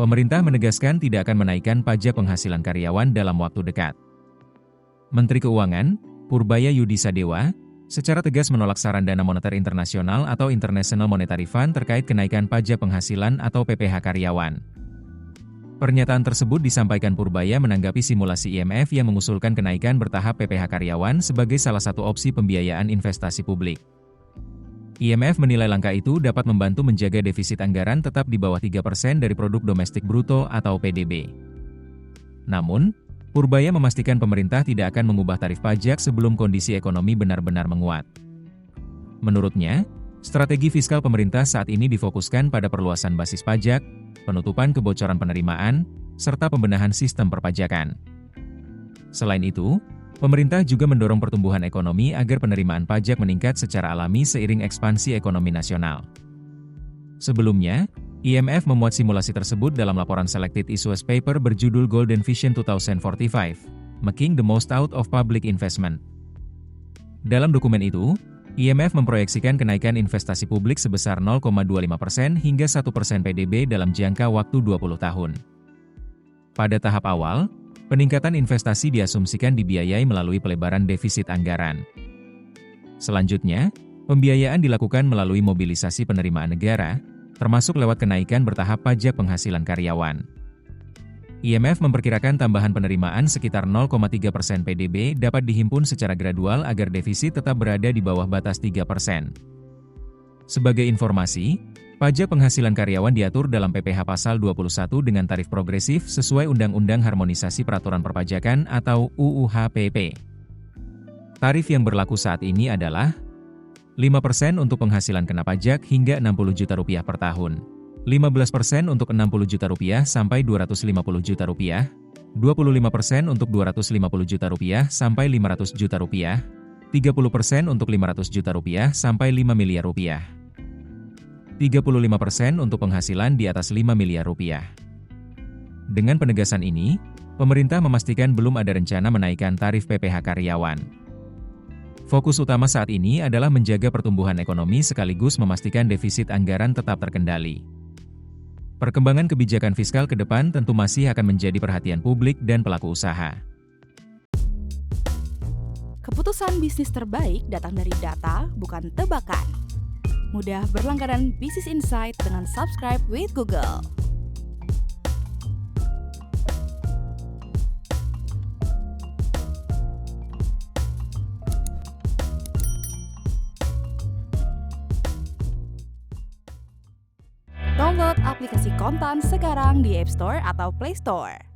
Pemerintah menegaskan tidak akan menaikkan pajak penghasilan karyawan dalam waktu dekat. Menteri Keuangan, Purbaya Yudisadewa, secara tegas menolak saran Dana Moneter Internasional atau International Monetary Fund terkait kenaikan pajak penghasilan atau PPh karyawan. Pernyataan tersebut disampaikan Purbaya menanggapi simulasi IMF yang mengusulkan kenaikan bertahap PPh karyawan sebagai salah satu opsi pembiayaan investasi publik. IMF menilai langkah itu dapat membantu menjaga defisit anggaran tetap di bawah 3% dari produk domestik bruto atau PDB. Namun, Purbaya memastikan pemerintah tidak akan mengubah tarif pajak sebelum kondisi ekonomi benar-benar menguat. Menurutnya, strategi fiskal pemerintah saat ini difokuskan pada perluasan basis pajak, penutupan kebocoran penerimaan, serta pembenahan sistem perpajakan. Selain itu, pemerintah juga mendorong pertumbuhan ekonomi agar penerimaan pajak meningkat secara alami seiring ekspansi ekonomi nasional. Sebelumnya, IMF memuat simulasi tersebut dalam laporan Selected Issues Paper berjudul Golden Vision 2045, Making the Most Out of Public Investment. Dalam dokumen itu, IMF memproyeksikan kenaikan investasi publik sebesar 0,25% hingga 1% PDB dalam jangka waktu 20 tahun. Pada tahap awal, peningkatan investasi diasumsikan dibiayai melalui pelebaran defisit anggaran. Selanjutnya, pembiayaan dilakukan melalui mobilisasi penerimaan negara, termasuk lewat kenaikan bertahap pajak penghasilan karyawan. IMF memperkirakan tambahan penerimaan sekitar 0,3% PDB dapat dihimpun secara gradual agar defisit tetap berada di bawah batas 3%. Sebagai informasi, pajak penghasilan karyawan diatur dalam PPh Pasal 21 dengan tarif progresif sesuai Undang-Undang Harmonisasi Peraturan Perpajakan atau UU-HPP. Tarif yang berlaku saat ini adalah 5% untuk penghasilan kena pajak hingga Rp60 juta per tahun, 15% untuk Rp60 juta sampai Rp250 juta, 25% untuk Rp250 juta sampai Rp500 juta, 30% untuk Rp500 juta sampai Rp5 miliar, 35% untuk penghasilan di atas Rp5 miliar. Dengan penegasan ini, pemerintah memastikan belum ada rencana menaikkan tarif PPh karyawan. Fokus utama saat ini adalah menjaga pertumbuhan ekonomi sekaligus memastikan defisit anggaran tetap terkendali. Perkembangan kebijakan fiskal ke depan tentu masih akan menjadi perhatian publik dan pelaku usaha. Keputusan bisnis terbaik datang dari data, bukan tebakan. Mudah berlangganan Business Insight dengan subscribe with Google. Download aplikasi Kontan sekarang di App Store atau Play Store.